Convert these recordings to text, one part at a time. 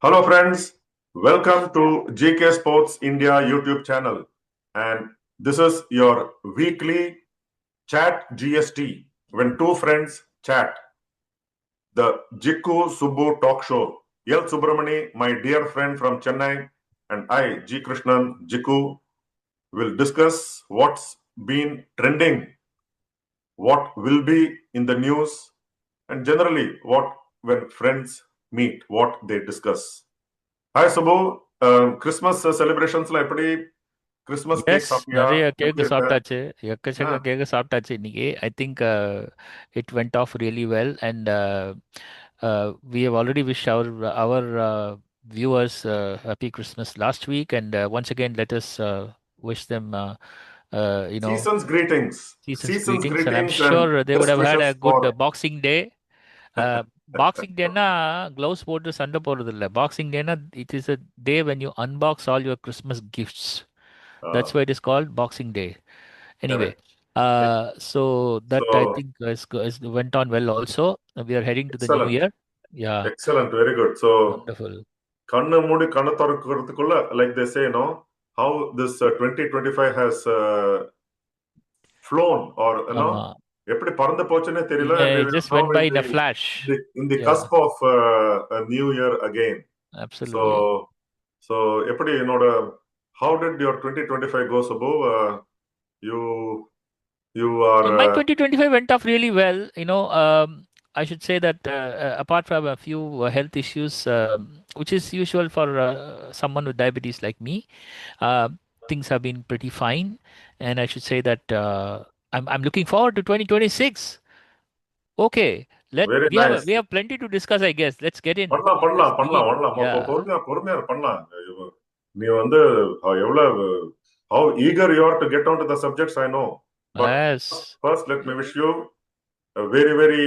Hello friends, welcome to GK Sports India YouTube channel, and this is your weekly ChatGST, when two friends chat, the Jikku Subbu talk show. L. Subramani, my dear friend from Chennai, and I, G. Krishnan, Jikku, will discuss what's been trending, what will be in the news, and generally what when friends meet, what they discuss. Hi Subbu, Christmas celebrations la eppadi Christmas cake எஸ் சாப்பிட்டியா நிறைய எப்படி கேக்கு இருக்க சாப்பிட்டாச்சு. எக்கச்சக்க ஆ, cake சாப்பிட்டாச்சு இன்னைக்கு. I think it went off really well and we have already wish our viewers happy Christmas last week, and once again let us wish them you know season's season's greetings, and I'm greetings and sure they would best have had wishes a for good Boxing Day. Boxing டேனா gloves போட்டு சண்டை போடுறது இல்லை. Boxing டேனா it is a day when you unbox all your Christmas gifts. That's why it is called Boxing Day. Anyway, correct. Yeah. so that I So think went on well also. We are heading to the new excellent, year. Yeah, excellent, very good. So wonderful. கண்ணு மூடி கண்ணு திறக்கிறதுக்குள்ள like they say, no, how this 2025 has flown, or Ama. எப்படி பறந்து போச்சுன்னே தெரியல, Yeah, and we it are just now went by in a flash. in the Yeah, cusp of a new year again. So absolutely. so எப்படி என்னோட how did your 2025 go, Subbu? You you are My 2025 went off really well. I should say that apart from a few health issues, which is usual for someone with diabetes like me, uh, things have been pretty fine. And I should say that I'm looking forward to 2026. Okay, very we nice. have plenty to discuss, I guess. Let's get in. பண்ணலாம் Let's பண்ணலாம் பண்ணலாம் begin. பண்ணலாம் Yeah. பொறுமையா பொறுமையா பண்ணலாம். நீ வந்து எவ்வளவு how eager you are to get onto the subjects, I know. But Yes. first, let me wish you a very, very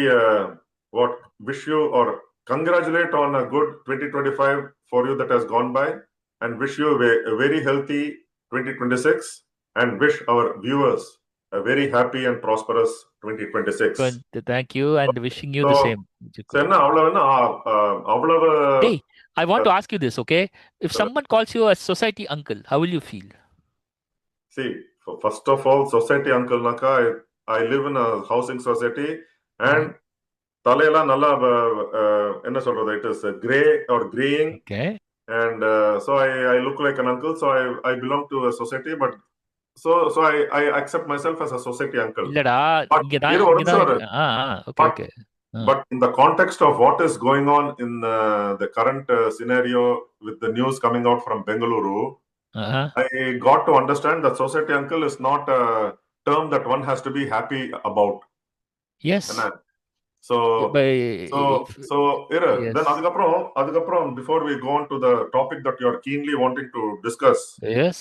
what wish you or congratulate on a good 2025 for you that has gone by, and wish you a very healthy 2026, and wish our viewers a very happy and prosperous 2026. Thank you, and wishing you So, the same, so Jikku. என்ன அவ்வளவுன்னா அவ்வளவு Hey, I want to ask you this, okay? If someone calls you a society uncle, how will you feel? see, first of all, society uncle naka, I live in a housing society, and Hmm. தலையெல்லாம் நல்லா என்ன சொல்றது, it is gray or graying, Okay. and so I look like an uncle, so I belong to a society, but so I accept myself as a society uncle. இல்லடா, But இரு ஒரு நிமிஷம் இரு. okay, but okay. but in the context of what is going on in the current scenario with the news coming out from Bengaluru, Uh-huh. I got to understand that society uncle is not a term that one has to be happy about. என்ன? Yes. So By so if, so இரு, then yes. அதுக்கப்புறம் before we go on to the topic that you are keenly wanting to discuss, Yes.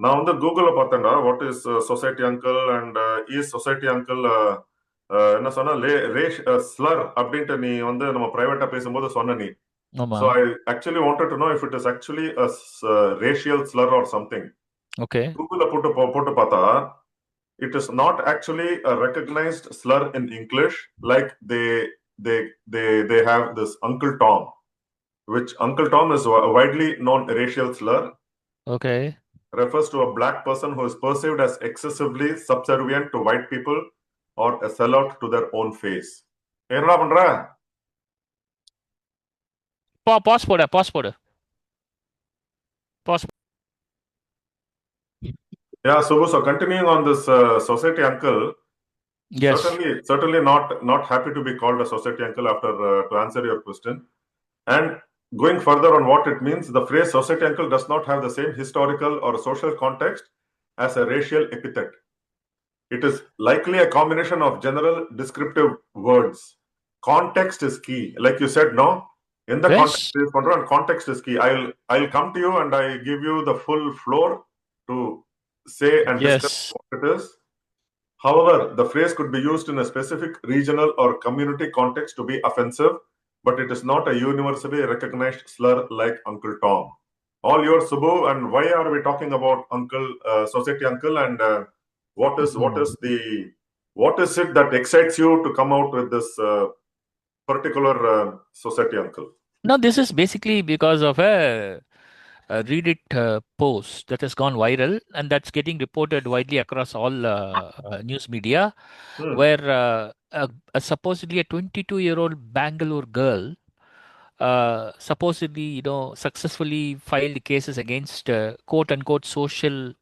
நான் வந்து கூகுள்ல பார்த்தேன்டா what is society uncle, and is society uncle என்ன சொன்னா ரேஷ் slur அப்படின்ட்டு நீ வந்து நம்ம பிரைவேட்டா பேசும்போது சொன்ன நீ. So Mama. I actually wanted to know if it is actually a racial slur or something. Okay. கூகுள்ல போட்டு பார்த்தா it is not actually a recognized slur in English, like they they have this Uncle Tom, which Uncle Tom is a widely known racial slur, Okay. refers to a black person who is perceived as excessively subservient to white people or a sellout to their own face. என்னடா பண்ற? Pause போடு, pause போடு. Pause. Yeah, so continuing on this society uncle, Yes. certainly not happy to be called a society uncle after to answer your question. And going further on what it means, the phrase society uncle does not have the same historical or social context as a racial epithet. It is likely a combination of general descriptive words. Context is key. Like you said, no? In the context Yes. is and context is key. I'll come to you and I give you the full floor to say and discuss Yes. what it is. However, the phrase could be used in a specific regional or community context to be offensive, but it is not a universally recognized slur like Uncle Tom. All yours, Subbu. And why are we talking about Uncle, Society Uncle, and what is Mhm. what is it that excites you to come out with this particular Society Uncle? No, this is basically because of a Reddit post that has gone viral and that's getting reported widely across all news media, Hmm. where supposedly a 22-year-old Bangalore girl supposedly, successfully filed cases against quote unquote social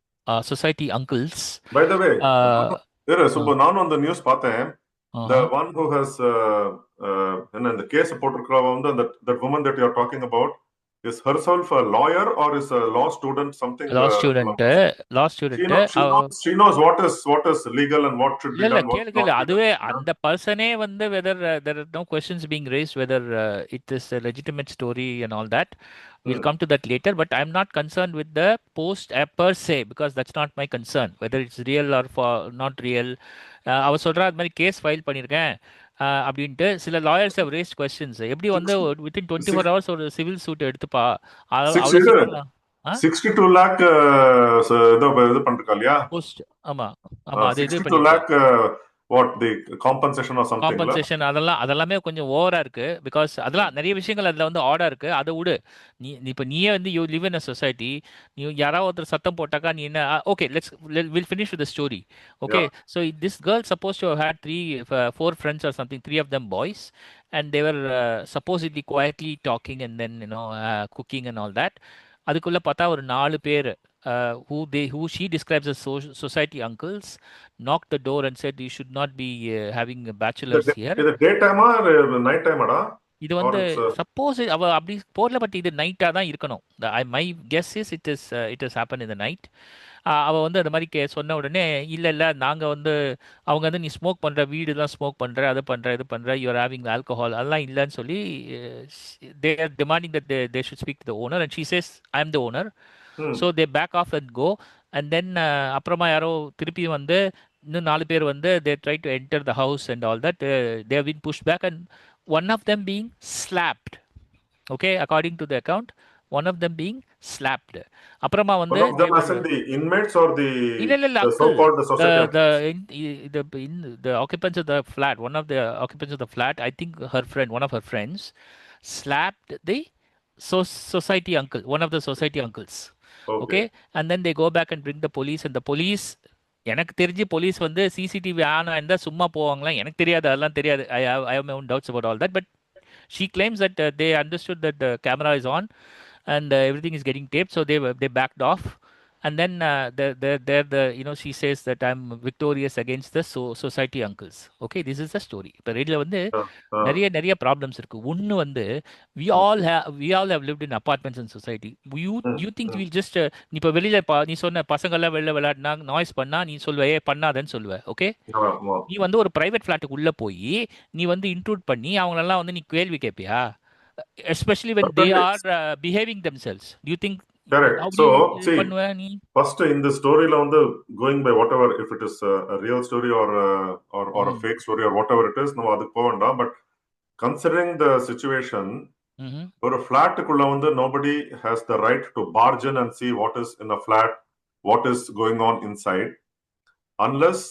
society uncles. By the way, Uh, இரு uh, Subbu நானும் அந்த news பார்த்தேன். The uh-huh. one who has என்ன இந்த case போட்டிருக்கிறவ வந்து அந்த that woman that you are talking about is herself a lawyer or is a law student something Law student, law she student. knows she knows she knows what is legal and what should இல்ல be இல்ல done, கேளு what's not கேளு be done. அதுவே Yeah? அந்த பர்சனே வந்து weather there are no questions being raised whether it is a legitimate story and all that. We'll Hmm. come to that later, but I'm not concerned with the post per se because that's not my concern whether it's real or for not real. அவ சொல்றா அது மாதிரி case file பண்ணியிருக்கேன் அப்படின்ட்டு சில lawyers have raised questions எப்படி வந்து 60, within 24 six, hours ஒரு சிவில் சூட் எடுத்துப்பா six அவ்வளோ year, சீக்கிரம் 62 lakh இது பண்ணிருக்கா இல்லையா? போஸ்ட் ஆமா ஆமா அது இது 62 பண்ணியிருக்கா lakh what the compensation or something la. Compensation அதெல்லாமே கொஞ்சம் ஓவரா இருக்கு பிகாஸ் அதெல்லாம் நிறைய விஷயங்கள் அதுல வந்து ஆர்டர் இருக்கு அதை விடு இப்ப நீயே வந்து you live in a society நீ யாராவது ஒருத்தர் சத்தம் போட்டாக்கா நீ என்ன okay let's will finish with story okay Yeah. So this girl suppose to had four friends or something three of them boys and they were supposedly quietly talking and then cooking and all that அதுக்குள்ள பார்த்தா ஒரு நாலு பேர் who she describes as society uncles knocked the door and said you should not be having bachelors here. இது டே டைமா night டைமாடா இது R வந்து it's suppose அவ அப்படி போடல பட் இது நைட்டா தான் இருக்கணும் my guess is it is happen in the night அவ வந்து அந்த மாதிரி சொன்ன உடனே இல்ல இல்ல நாங்க வந்து அவங்க வந்து நீ ஸ்மோக் பண்ற வீடுலாம் ஸ்மோக் பண்ற அது பண்ற இது பண்ற யூஆர் ஹேவிங் ஆல்கஹால் அதெல்லாம் இல்லைன்னு சொல்லி they are demanding that they should speak to the owner and she says I am the owner so they back off and go and then அப்புறமா யாரோ திருப்பி வந்து இன்னும் நாலு பேர் வந்து they try to enter the house and all that they have been push back and one of them being slapped okay according to the account one of them being slapped அப்புறமா one வந்து of them as they were in the inmates or இல்ல இல்ல இல்ல the so uncle called the society the uncles. the occupants of the flat one of the occupants of the flat I think her friend one of her friends slapped the society uncle one of the society uncles Okay. okay and then they go back and bring the police and the police எனக்கு தெரிஞ்சு police வந்து CCTV on இருந்தால் சும்மா போவாங்களா எனக்கு தெரியாது அதெல்லாம் தெரியாது I have my own doubts about all that but she claims that they understood that the camera is on and everything is getting taped, so they backed off. And then she says that I'm victorious against the society uncles. Okay, this is the story. இப்போ ரேடியோவில் வந்து Uh, uh, நிறைய நிறைய problems இருக்கு ஒன்று வந்து mm, we all have lived in apartments and society you mm, you think mm. we'll just நீ இப்போ வெளியில நீ சொன்ன பசங்கள்லாம் வெளில விளையாடினா நாய்ஸ் பண்ணா நீ சொல்லுவ பண்ணாதன்னு சொல்லுவ ஓகே ஆமா. நீ வந்து ஒரு பிரைவேட் ஃபிளாட்டுக்கு உள்ள போய் நீ வந்து இன்ட்ரூட் பண்ணி அவங்களெல்லாம் வந்து நீ கேள்வி கேட்பியா especially when they Certainly. are behaving themselves do you think Correct. how do So, you see, பண்ணுவ நீ first in the story la வந்து going by whatever if it is a real story or a ம் fake story or whatever it is நம்ம அதுக்கு போக வேண்டாம். But considering the situation, ம் ஒரு ஃபிளாட்டுக்குள்ள வந்து nobody has the right to barge in and see what is in a flat, what is going on inside, unless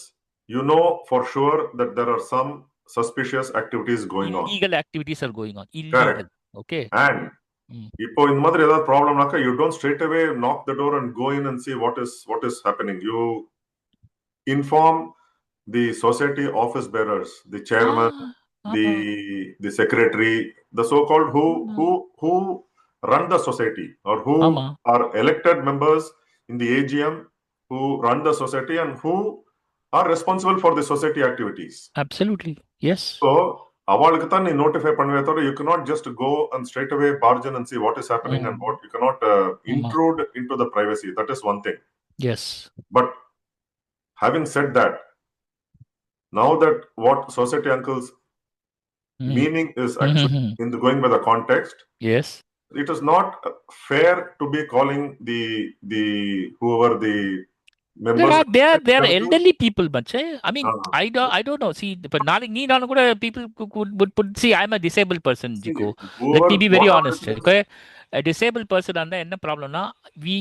you know for sure that there are some suspicious activities going on. illegal activities are going on Correct. illegal okay And ம் இப்போ இந்த மாதிரி ஏதாவது ப்ராப்ளம்னாக்கா you don't straight away knock the door and go in and see what is happening. You inform the society office bearers, the ah chairman, the ஆமா the secretary, the so called ஆமா who run the society or who ஆமா are elected members in the AGM who run the society and who are responsible for the society activities. absolutely yes So அவளுக்கு தான் நீ notify பண்ணுவே தவிர you cannot just go and straight away barge in and see what is happening and ம் what you cannot ஆமா intrude into the privacy. That is one thing. yes But having said that, now that what society uncles ம் meaning is actually ம் in the going by the context, yes it is not fair to be calling the whoever the There members are of there are society there are uncles, elderly people, much. I mean, uh, I don't know. See, but நாளைக்கு நீ நானும் கூட people would put. See, I'm a disabled person, see Jiko. Let whoever me be very whatever honest. it is. Okay, a disabled person அந்த என்ன ப்ராப்ளம்னா we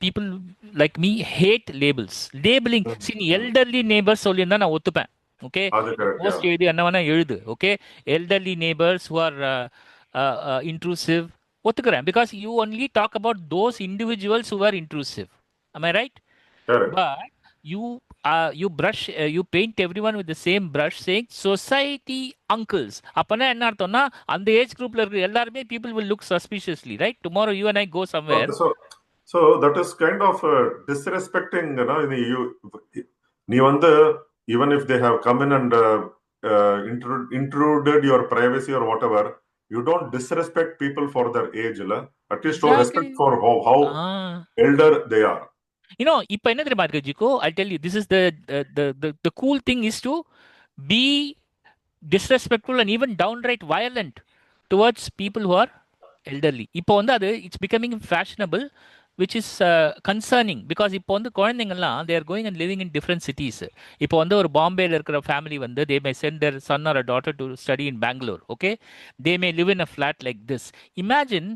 people like me hate labels. Labeling. See, நீ Mm. elderly neighbors சொல்லியிருந்தா நான் ஒத்துப்பேன். Okay, அது நீ correct. Post எழுதி என்ன வேணா எழுது. Okay, elderly neighbors who are intrusive. ஒத்துக்கிறேன் because you only talk about those individuals who are intrusive. Am I right? Correct. But you paint everyone with the same brush saying society uncles. அப்பனா என்ன அர்த்தம்னா அந்த age குரூப்ல இருக்கிற எல்லாருமே people will look suspiciously, right? Tomorrow you and I go somewhere. So that is kind of disrespecting, நீ வந்து even if they have come in and intruded your privacy or whatever, you don't disrespect people for their age, at least show respect Exactly. for how elder they are. இப்போ என்ன தெரியுமா இருக்கு ஜிகோ? I'll tell you, this is the cool thing is to be disrespectful and even downright violent towards people who are elderly. இப்போ வந்து அது it's becoming fashionable which is concerning because இப்போ வந்து குழந்தைங்கள்லாம் they are going and living in different cities. இப்போ வந்து ஒரு பாம்பேல இருக்கிற ஃபேமிலி வந்து they may send their son or a daughter to study in Bangalore. Okay, they may live in a flat like this. Imagine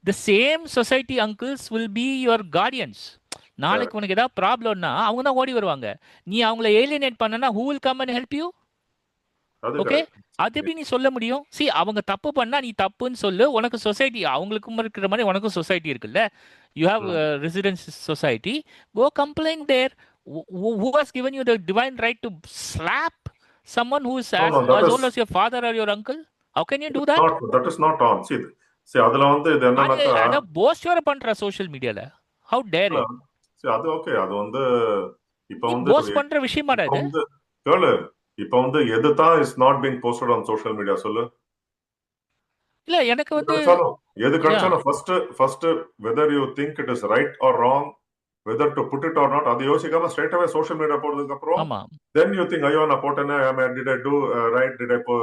the same society uncles will be your guardians. நாளைக்கு உனக்கு ஏதாவது ப்ராப்ளம்னா அவங்க தான் ஓடி வருவாங்க. நீ அவங்கள ஏலியனேட் பண்ணனா who will come and help you? Okay, அது எப்படி நீ சொல்ல முடியும்? சி, அவங்க தப்பு பண்ணா நீ தப்புன்னு சொல்லு. உனக்கு சொசைட்டி அவங்களுக்கும் இருக்கிற மாதிரி உனக்கும் சொசைட்டி இருக்குல்ல. You have residence society, go complaint there. Who has given you the divine right to slap someone who is as old as your father or your uncle? How can you do that? That is not on. See அதுல வந்து இது என்னன்னாக்கா அத post வேற பண்ற social மீடியால. How dare you? அது okay, அது வந்து இப்போ நீ வந்து போஸ்ட் பண்ற விஷயமாடா இது? கேளு, இப்போ வந்து எதுதான் is not being posted on social media சொல்லு. இல்ல எனக்கு வந்து எது கிடைச்சாலும் first whether you think it is right or wrong, whether to put it or not, அது யோசிக்காம ஸ்ட்ரைட் அவே சோஷியல் மீடியா போறதுக்கு அப்புறம் ஆமா, then you think ஐயோ நான் போட்டேனே, did I do right, did I do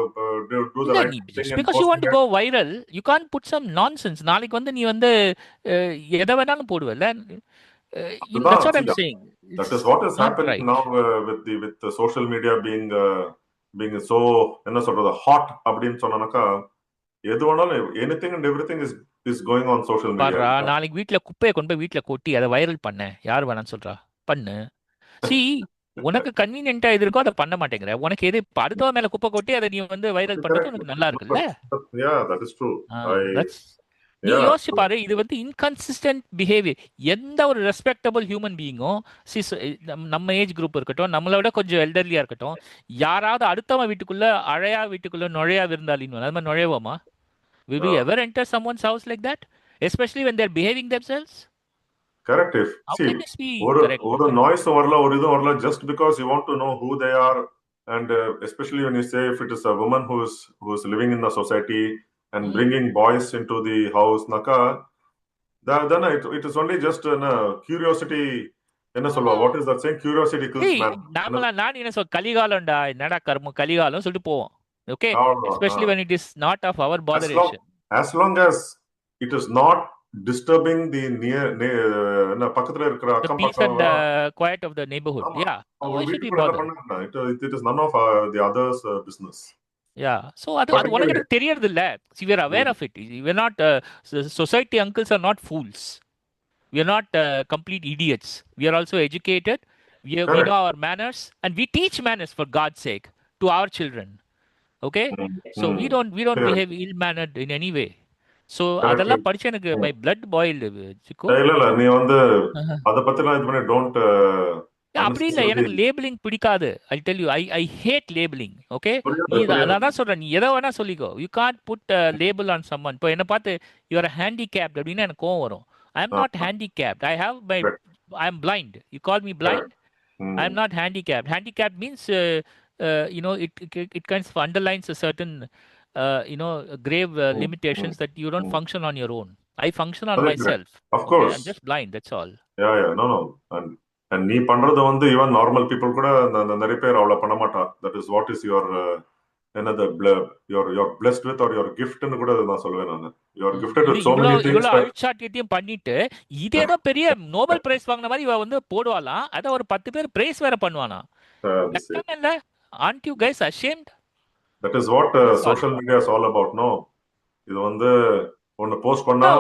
the இல்ல right நீ thing just in because you want posting to it? go viral, you can't put some nonsense. நாளைக்கு வந்து நீ வந்து எதை வேணாலும் போடுவல்ல. அதுதான், That's what see, I'm saying. that It's is what is not happening right. now with the social media being so என்ன சொல்றது hot அப்படின்னு சொன்னாக்கா எது வேணாலும் anything and everything is going on social media. பாடுறா, நாளைக்கு வீட்ல குப்பையை கொண்டு போய் வீட்ல கொட்டி அதை வைரல் பண்ண யார் வேணாம்னு சொல்றா? பண்ணு. சி, உனக்கு கன்வீனியன்ட்டா எது இருக்கோ அதை பண்ண மாட்டேங்கிற. உனக்கு எது அடுத்தவ மேல குப்பை கொட்டி அதை நீ வந்து வைரல் பண்றது உனக்கு நல்லா இருக்குல்ல. Yeah, that is true. That's நீ Yeah. யோசிச்சு பாரு, இது வந்து இன்கன்சிஸ்டன்ட் பிஹேவியர். எந்த ஒரு ரெஸ்பெக்டபிள் ஹியூமன் பீயிங்கும் நம்ம ஏஜ் குரூப் இருக்கட்டும், நம்மளை விட கொஞ்சம் எல்டர்லியா இருக்கட்டும், யாராவது அடுத்தவன் வீட்டுக்குள்ள அழையா வீட்டுக்குள்ள நுழையா விருந்தாளின்னு அது மாதிரி நுழைவோமா? Will we ever enter someone's house like that? Especially when they're behaving themselves? Correct. If How see can this be correct? ஒரு noise வரல, ஒரு இது வரல, just because you want to know who they are, and especially when you say if it is a woman who is living in the society and bringing boys into the house, naka, then it is only just curiosity. என்ன சொல்லுவா, what is that saying? Curiosity kills Hey, man. நான் என்ன சொல் கலிகாலம்டா, என்னடா கர்மம் கலிகாலம் சொல்லிட்டு போவோம். Okay, especially when it is not of our botheration. As long as it is not disturbing the பக்கத்துல இருக்கிற The அக்கம் peace and பக்கம், quiet of the neighborhood. Yeah, why should we வீட்டுக்குள்ள என்ன bother? பண்ணா it is none of the others business. Yeah, so அது உனக்கு எனக்கு தெரியறது இல்ல. We are aware of it. We are not society uncles are not fools. We are not complete idiots. We are also educated. We know our manners and we teach manners for God's sake to our children. Okay, so we don't behave ill mannered in any way. So அதெல்லாம் படிச்சு எனக்கு my blood boiled, Chico. இல்ல நீ வந்து அத பத்திலாம் இது பண்ணி don't அப்படி இல்ல, எனக்கு லேபிளிங் பிடிக்காது. I tell you, I hate labelling. Okay, நீ நான் தான் சொல்றேன், நீ எதை வேணா சொல்லிக்கோ. You can't put label on someone. இப்போ என்ன பார்த்து யூ ஆர் ஹேண்டிகேப்ட் அப்படின்னா எனக்கு கோவம் வரும். I am not handicapped. I am blind. You call me blind. I am not handicapped. Handicapped means, it kind of underlines a certain, grave limitations that you don't function on your own. I function on myself. Of Okay, course. I'm just blind. That's all. Yeah, no. And நீ பண்றது வந்து even normal people கூட நிறைய பேர் அவ்வளவு பண்ண மாட்டா. That is what is your another you're blessed with or your gift ன்னு கூட நான் சொல்லுவேன் நான். You are gifted with so many things. இவ்வளவு அழிச்சாட்டியத்தையும் பண்ணிட்டு இதே ஏதோ பெரிய நோபல் பிரைஸ் வாங்கின மாதிரி இவ வந்து போடுவாளாம். அத ஒரு 10 பேர் பிரைஸ் வேற பண்ணுவானா? இல்ல, aren't you guys ashamed? That is what social media is all about. No, இது வந்து ஒன்னு போஸ்ட் பண்ணா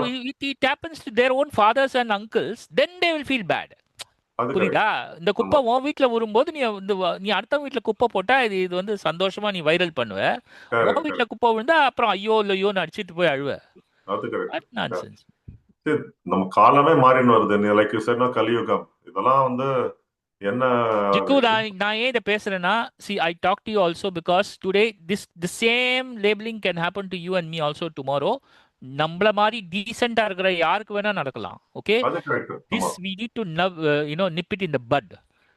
it happens to their own fathers and uncles, then they will feel bad. அது புரியுதா? கரெக்ட். இந்த ஆமா. குப்பை உன் வீட்ல வரும்போது நீ அடுத்தவங்க வீட்ல குப்பை போட்டா இது இது வந்து சந்தோஷமா நீ வைரல் பண்ணுவ. உன் கரெக்ட், வீட்ல கரெக்ட். குப்பை விழுந்தா அப்புறம் ஐயோ இல்லையோன்னு அடிச்சிட்டு போய் அழுவ. அது கரெக்ட். What nonsense. சரி, நம்ம காலமே மாறின்னு வருது. நீ லைக் யூ செட் கலியுகம். இதெல்லாம் வந்து என்ன? ஜிக்கு, நான் ஏன் இதை பேசுறேன்னா, see I talk to you also because today the same labelling can happen to you and me also tomorrow. நம்மள மாதிரி டீசெண்டா இருக்கிற யாருக்கு வேணா நடக்கலாம். ஓகே, அது கரெக்ட். ஆமா. This we need to nip it in the bud.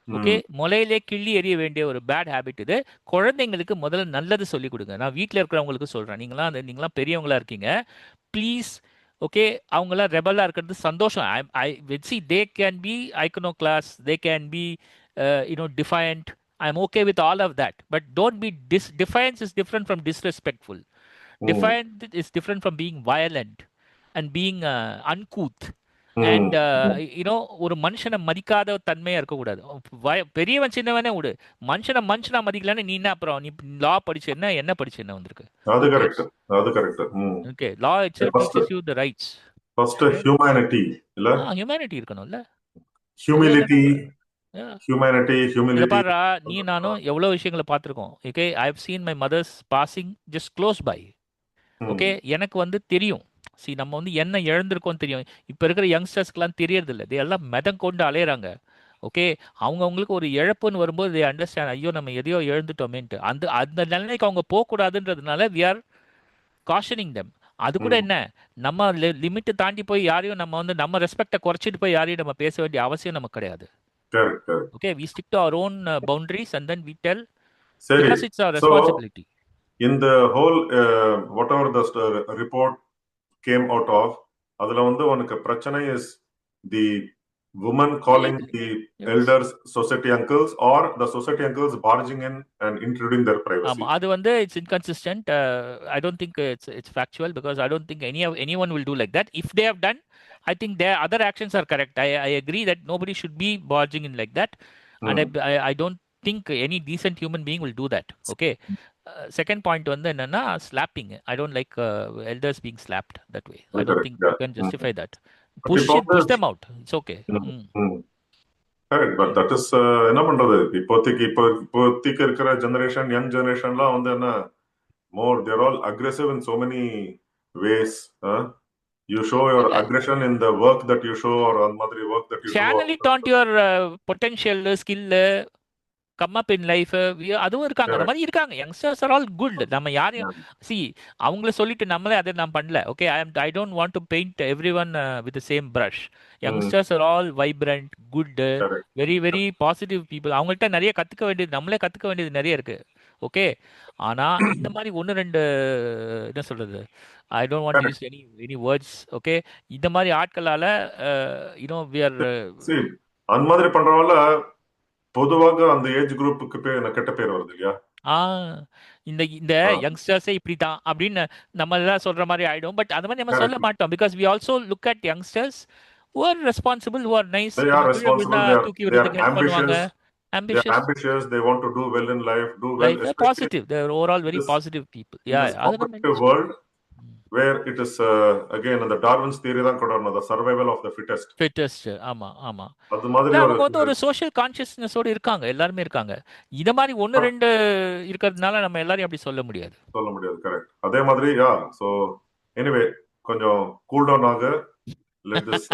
Okay, hmm. முளையிலே கிள்ளி எறிய வேண்டிய ஒரு பேட் ஹேபிட் இது. குழந்தைங்களுக்கு முதல்ல நல்லது சொல்லிக் கொடுங்க. நான் வீட்டில் இருக்கிறவங்களுக்கு சொல்றேன். நீங்களாம் பெரியவங்களா இருக்கீங்க. ப்ளீஸ். ஓகே, அவங்களாம் ரெபலா இருக்கிறது சந்தோஷம். I see they can be iconoclasts, they can be defiant. I'm okay with all of that, but don't be defiance is different from disrespectful. ம். Defiant is different from being violent and being uncouth. ம். And ஒரு மனுஷனை மதிக்காத தன்மையா இருக்கக்கூடாது. பெரியவன் சின்னவனே விடு, மனுஷனை மனுஷனா மதிக்கலன்னு நீ என்ன அப்புறம்? நீ லா படிச்சு என்ன படிச்சு என்ன வந்திருக்கு? அது Who cares? கரெக்ட். அது கரெக்ட். ம். Okay, law itself first teaches you the rights. First Okay, humanity இல்ல, ஹியூமனிட்டி இருக்கணும்ல. அது ஹியூமிலிட்டி. இல்லைன்னா yeah. ஹியூமனிட்டி, இத ஹியூமிலிட்டி. பாருடா, நீ நானும் எவ்வளோ விஷயங்கள பார்த்துருக்கோம். Okay, I have seen my mother's passing just close by. Okay, hmm. எனக்கு வந்து தெரியும். நம்ம வந்து என்ன இழந்திருக்கோம்னு தெரியும். இப்போ இருக்கிற யங்ஸ்டர்ஸ்க்குலாம் தெரியறதில்ல. தே எல்லாம் மெதம் கொண்டு அலையறாங்க. ஓகே, அவங்களுக்கு ஒரு இழப்புன்னு வரும்போது தே அண்டர்ஸ்டாண்ட், ஐயோ நம்ம எதையோ இழந்துட்டோமேன்ட்டு. அந்த அந்த நிலைமைக்கு அவங்க போகக்கூடாதுன்றதுனால வி ஆர் காஷனிங் தெம். அது கூட ம். என்ன, நம்ம லிமிட் தாண்டி போய் யாரையும் நம்ம வந்து நம்ம ரெஸ்பெக்டை குறைச்சிட்டு போய் யாரையும் நம்ம பேச வேண்டிய அவசியம் நமக்கு கிடையாது. Correct, correct. Okay, we stick to our own boundaries and then we tell சரி. because it's our so responsibility. இந்த whole whatever the report came out of, அதுல வந்து உனக்கு பிரச்சனை is the women I calling agree. the Yes. elders society uncles or the society uncles barging in and intruding their privacy. அது வந்து it's inconsistent. I don't think it's factual because I don't think anyone will do like that. If they have done, I think their other actions are correct. I agree that nobody should be barging in like that, and ம். I don't think any decent human being will do that. Okay. Second point வந்து என்னன்னா slapping. I don't like elders being slapped that way. அது I don't correct. think you can ம். justify that. But இப்போ வந்து Push them out. It's okay. ம். Mm. ம். Correct. But Okay. That is என்ன பண்றது? இப்போதைக்கு இருக்கிற ஜெனரேஷன், யங் ஜெனரேஷன்லாம் வந்து என்ன, more their all aggressive in so many ways. You show your இல்ல, aggression in the work that you show, or அந்த மாதிரி work that you do. channel it on your potential skill, come up in life. அதுவும் இருக்காங்க, அந்த correct. மாதிரி இருக்காங்க. Youngsters are all good. நம்ம யாரையும் சி அவங்கள சொல்லிட்டு நம்மளே அதை நான் பண்ணல. Okay, I don't want to paint every one with same brush. ம். Youngsters are all vibrant, good, correct. Very very positive people. அவங்கள்ட்ட நிறைய கற்றுக்க வேண்டியது, நம்மளே கற்றுக்க வேண்டியது நிறைய இருக்கு. ஓகே, ஆனால் இந்த மாதிரி ஒன்று ரெண்டு என்ன சொல்றது, ஐ don't want use correct. Any words. Okay, இந்த மாதிரி ஆட்களால வி ஆர் சரி, அந்த மாதிரி பண்றவங்கள பொதுவாக அந்த ஏஜ் குரூப்புக்கு பேர் கெட்ட பேர் வருது இல்லையா? ஆ இந்த இந்த ஆ. யங்ஸ்டர்ஸே இப்படிதான் அப்படின்னு நம்ம எல்லாம் சொல்ற மாதிரி ஆயிடும். பட் அந்த மாதிரி நம்ம சொல்ல கரெக்ட். மாட்டோம். Because we also look at youngsters who are responsible, who are nice. They are கொஞ்சம் கீழே விழுந்தா responsible. தூக்கி They are விடுறதுக்கு ஹெல்ப் பண்ணுவாங்க. ambitious. They are ambitious ambitious. They want to do well in life. Do well, life, especially positive, they are overall very this positive people. in Yeah, this அது நம்ம competitive world where it is again அந்த Darwin's theory தான் கொண்டு வரணும், the survival of the fittest. fittest. ஆமா ஆமா. அது மாதிரி இல்ல, ஒரு அவங்க வந்து ஒரு சோஷியல் கான்சியஸ்னஸோடு இருக்காங்க. எல்லாருமே இருக்காங்க. இத மாதிரி ஒன்று ரெண்டு இருக்கிறதுனால நம்ம எல்லாரையும் அப்படி சொல்ல முடியாது. சொல்ல முடியாது. கரெக்ட். அதே மாதிரி யா. ஸோ எனிவே, கொஞ்சம் கூல் டவுன் ஆக. Let this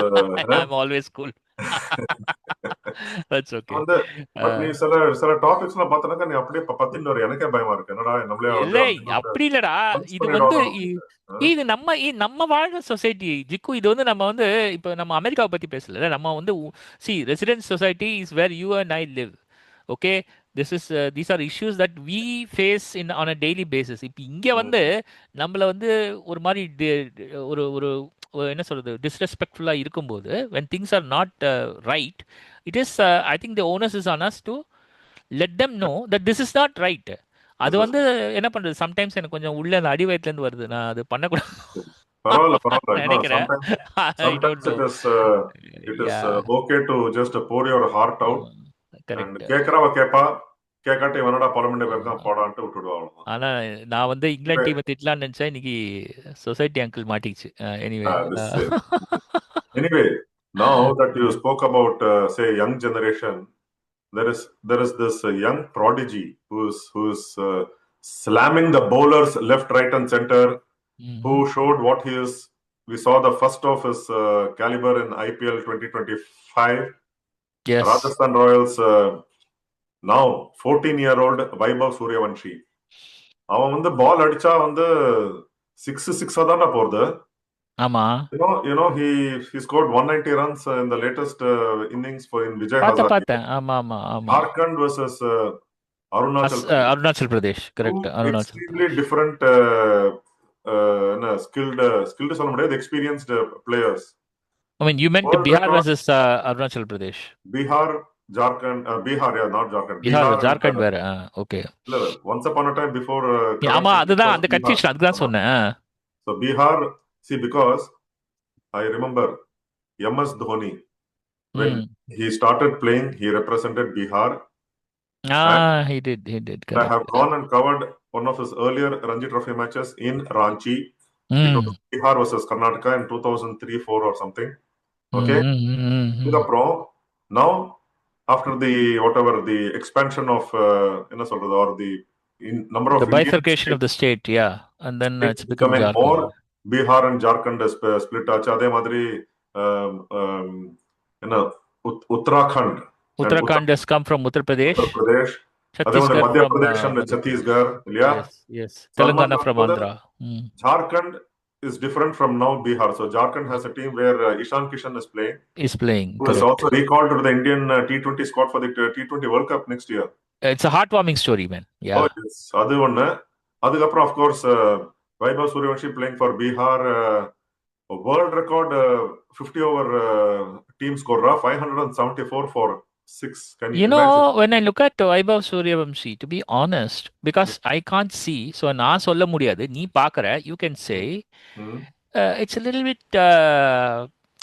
I'm always cool. That's okay. வந்து பட் நீ Uh, சில சில டாபிக்ஸ்லாம் பார்த்தனாக்கா நீ அப்படியே பத்தின்னு வர, எனக்கே பயமா இருக்கு. என்னடா நம்மளே வந்து இல்லை, அவங்க வந்து அப்படி இல்லடா. பஞ்ச் இது வந்து பண்ணிடுவாங்க. இது நம்ம வாழ்ற சொசைட்டி ஜிக்கு. இது வந்து நம்ம வந்து இப்போ நம்ம அமெரிக்காவை பத்தி பேசல. நம்ம வந்து resident society is where you and I live. Okay, these are issues that we face in on a daily basis. இப்போ இங்கே வந்து நம்மள வந்து ஒரு மாதிரி ஒரு ஒரு என்ன சொல்றது, டிஸ்ரெஸ்பெக்ட்ஃபுல்லாக இருக்கும்போது when things are not right, it is I think the onus is on us to let them know that this is not right. அது வந்து என்ன பண்றது, சம்டைம்ஸ் எனக்கு கொஞ்சம் உள்ள அந்த அடி வயிற்றுலேருந்து வருது. நான் அது பரவாயில்ல, பண்ணக்கூடாது பரவாயில்ல. இன்னும் நினைக்கிறேன். Sometimes I don't sometimes no. It is yeah, okay to just pour your heart out. And correct. கேட்கறவ கேட்பா, கேட்காட்டி இவனடா பழமண்டே பேருக்கான் போடான்ட்டு விட்டுடுவா, அவ்வளவுதான். ஆனா நான் வந்து இங்கிலாந்து டீமை திட்டலாம்னு நினைச்சேன். இன்னைக்கு சொசைட்டி அங்கிள் மாட்டிக்கிச்சு. Anyway anyway, Now that you spoke about, say, young generation, there is this young prodigy who's slamming the bowlers left, right, and center. Hmm. Who showed what he is. We saw the first of his caliber in IPL 2025. Yes. Rajasthan Royals now 14-year-old Vaibhav Suryavanshi. அவன் வந்து பால் அடிச்சா வந்து சிக்ஸா தானே போறது. ஆமா. He scored 190 runs in the latest innings for in Vijay பார்த்தேன், Hazare. பார்த்தேன். ஆமா, ஆமா, ஆமா. Jharkhand versus Arunachal Pradesh. Arunachal Pradesh. Two correct. Arunachal extremely Pradesh. different என்ன skilled சொல்ல முடியாது, experienced players. I mean, you meant World Bihar record versus Arunachal Pradesh. Bihar, Jharkhand, Bihar, yeah, not Jharkhand, Bihar, Bihar and Jharkhand வேற. Okay. once upon a time before ஆமா, corruption, it அதுதான் was அந்த Bihar. Confusion அதுக்கு தான் சொன்னேன். So Bihar, see, because I remember MS Dhoni, when ம். he started playing, he represented Bihar, and He did, I have correct. gone and covered one of his earlier Ranji Trophy matches in Ranchi. It was ம். Bihar versus Karnataka in 2003-4 or something. ம், Okay. ம், ம், ம், ம். இதுக்கப்புறம் now after the whatever the expansion of என்ன சொல்றது, or the number of The Indian bifurcation of states the state, yeah. And then it's become becoming Jharkhand. more, Bihar and Jharkhand split ஆச்சு. அதே மாதிரி um, um, என்ன Uttarakhand and Uttarakhand has come from Uttar Uttar Pradesh. Pradesh, அதே மாதிரி Chhattisgarh மத்திய from Pradesh and Madhya Pradesh. Chhattisgarh இல்லையா. Yes, yes. Salman Telangana from வரும்போது Andhra. Mm. Jharkhand is different from now Bihar. So Jharkhand has a team where Ishan Kishan is playing, Is playing, who is correct. also recalled to the Indian T20 squad for the T20 World Cup next year. It's a heartwarming story, man. Oh, Yeah. yes. அது ஒண்ணு. அதுக்கப்புறம் of course Vaibhav Suryavanshi playing for Bihar, world record 50 over team score 574 for 6. Can you You imagine? know, when I look at Vaibhav Suryavamshi, to be honest, because I can't see, so நான் சொல்ல முடியாது. நீ பார்க்கற, you can say, Mm, it's a little bit,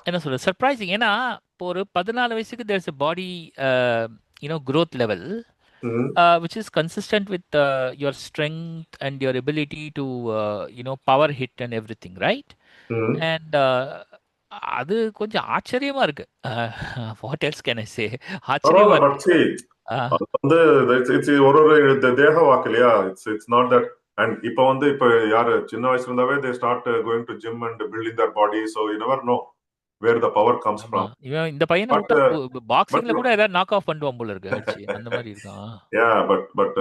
என்ன சொல்ற, surprising. ஏன்னா, இப்போ ஒரு 14 வயசுக்கு there's a body, growth level, mm, which is consistent with your strength and your ability to, power hit and everything, right? mm. And அது கொஞ்சம் ஆச்சரியமா இருக்கு. வாட் எல்ஸ் கேன் ஐ சே? ஆச்சரியமா பரவாயில்ல, இருக்கு. but see, ஆஹ், அது வந்து it's ஒரு தேக வாக்கு இல்லையா. It's not that. And இப்போ யாரு சின்ன வயசுல இருந்தாவே they start going to gym and building their body, so you never know where the power comes ஆமா. from. இவன் இந்த பையனை But விட்டா but பாக்ஸிங்ல கூட ஏதாவது நாக் ஆஃப் பண்ணுவான் போல இருக்கு அடிச்சு. அந்த மாதிரி இருக்கான். yeah, but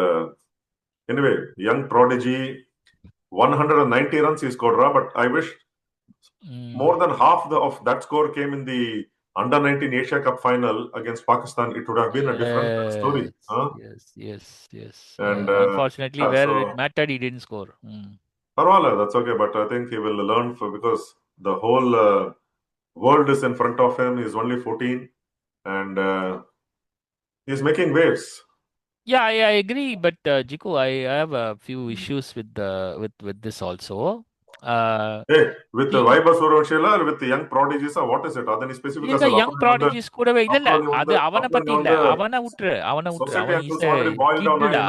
anyway, young prodigy, 190 runs he scored, but I wish ம். more than half of that score came in the under 19 Asia Cup final against Pakistan. It would have been a different story. Yes, Huh? yes. And Unfortunately, yeah, where it so mattered, he didn't score. Mm. Parwala, that's okay. But I think he will learn because the whole world is in front of him. He's only 14 and he's making waves. Yeah, I agree. But Jiku, I have a few issues with with this also. Uh, Hey, with the he Vaibhav Suryavanshi or with the young prodigies, what is it? Adani specific இல்ல as இல்ல well. Young ப்ராடிஜிஸ் கூடவே இல்ல இல்ல அது அவனை பத்தி இல்ல. The அவனை விட்டுரு. society அவன் is has already boiled down. கிட்டுடா.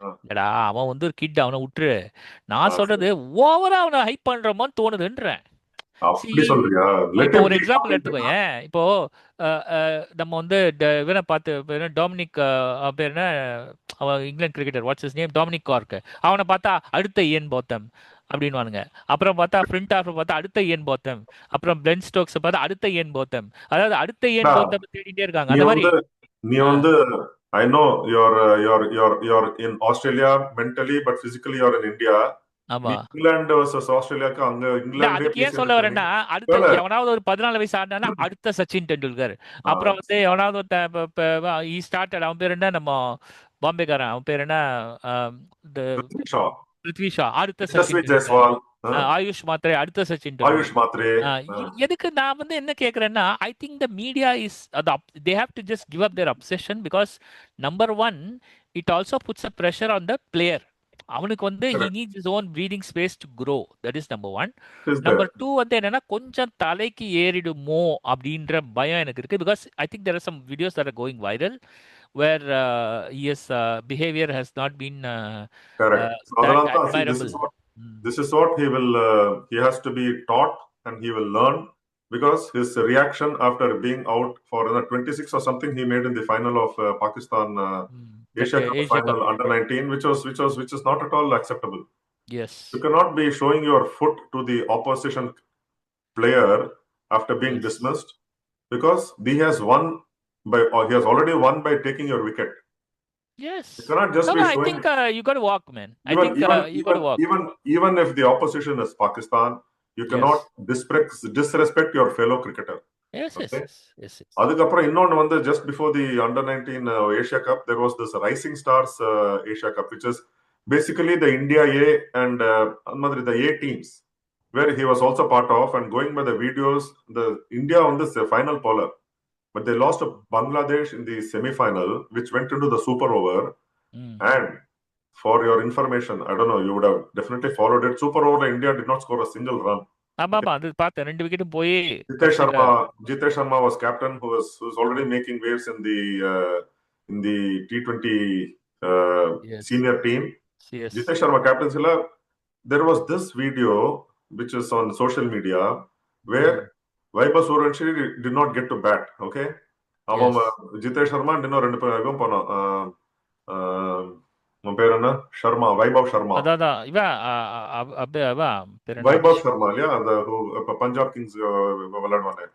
Uh, இல்லடா, அவன் வந்து ஒரு கிட், அவனை விட்டுரு. நான் so சொல்றது ஓவரா அவனை ஹைப் பண்றோமோன்னு தோணுதுன்றேன். சி, அப்படி சொல்றியா? Let இப்போ him ஒரு keep எக்ஸாம்பிள் talking. எடுத்துக்கோ. ஏன் இப்போ நம்ம வந்து இவனை பார்த்து டொமினிக், அவன் பேர் என்ன, அவன் England cricketer, what's is name, Dominic Cork. அவனை பார்த்தா அடுத்த இயன் போத்தம் அப்படின்வானுங்க. அப்புறம் பார்த்தா ஃப்ரண்ட் ஹாஃப் பார்த்தா அடுத்த இயன் போத்தம். அப்புறம் பிளென் ஸ்டோக்ஸ் பார்த்தா அடுத்த இயன் போத்தம். அதாவது அடுத்த இயன் போத்தம் தேடிட்டே இருக்காங்க. நீ அந்த மாதிரி. வந்து நீ ஆ, வந்து I know you're in Australia mentally, but physically you're in India. நீ ஆமா. இங்கிலாந்து வர்சஸ் ஆஸ்திரேலியாக்கு அங்க இல்ல, இங்கிலாந்துலயே அதுக்கு போய் ஏன் சொல்ல சேர்ந்துட்ட நீ. வரேன்னா, அடுத்த வேலை. எவனாவது ஒரு 14 வயசு ஆடினானா அடுத்த சச்சின் டெண்டுல்கர். அப்புறம் வந்து எவனாவது ஒருத்தன் ஈ ஸ்டார்டட், அவன் பேர் என்ன, நம்ம பாம்பேக்காரன், அவன் பேர் என்ன, ஆம், இந்த ஷா, பிருத்வி ஷா, அடுத்த யசஸ்வி சச்சின் டெண்டுல்கர். ஜெய்ஸ்வால், ஆயுஷ் மாத்ரே அடுத்த சச்சின் டெண்டுல்கர். ஆயுஷ் மாத்ரே. எதுக்கு நான் வந்து என்ன கேட்குறேன்னா, I think the media is they have to just give up their obsession. Because number one, it also puts a pressure on the player. அவனுக்கு வந்து he Correct. Needs is own breathing space to grow. That is number one. Is there? Number two வந்து என்னன்னா, கொஞ்சம் தலைக்கு ஏறிடுமோ அப்படின்ற பயம் எனக்கு இருக்கு. Because I think there are some videos that are going viral where his behaviour has not been Correct. So that அதனால தான், see, admirable. this is what he will he has to be taught and he will learn. because his reaction after being out for 26 or something he made in the final of Pakistan That Asia Cup Asia Cup. final under 19, which is not at all acceptable. You Yes. cannot be showing your foot to the opposition player after being Yes. dismissed, because he has won by, or he has already won by taking your wicket. You Yes. cannot just No, be no, I showing. think you got to walk, man. I even think even you got even to walk. even if the opposition is Pakistan, you cannot Yes. disrespect your fellow cricketer. Yes, yes, Okay. yes, yes, yes. அதுக்கப்புறம் இன்னொன்று வந்து just before the under 19 Asia Cup, there was this Rising Stars Asia Cup, which is basically the India A and அந்த மாதிரி the A teams, where he was also part of. And going by the videos, the India on this final bowler, but they lost to Bangladesh in the semi-final, which went into the super over. Mm. And for your information, I don't know, you would have definitely followed it. Super over, India did not score a single run. ஆமா ஆமா அது பார்த்தேன் 2 விக்கெட்டும் போய் Jitesh கடைசியில Sharma, Jitesh Sharma was captain, who's already making waves in the T20 yes senior team. yes Jitesh Sharma captain sila. There was this video which is on social media mm. where Vaibhav Suryanshi did not get to bat. Okay, அவன் yes Jitesh Sharma இன்னும் ரெண்டு பேரும் போனோம். உன் பேர் என்ன? ஷர்மா, வைபவ் ஷர்மா. அதான் இவன் அப்படியே அவன் பேர் என்ன வைபவ் ஷர்மா இல்லையா? அந்த பஞ்சாப் கிங்ஸ் விளையாடுவானே.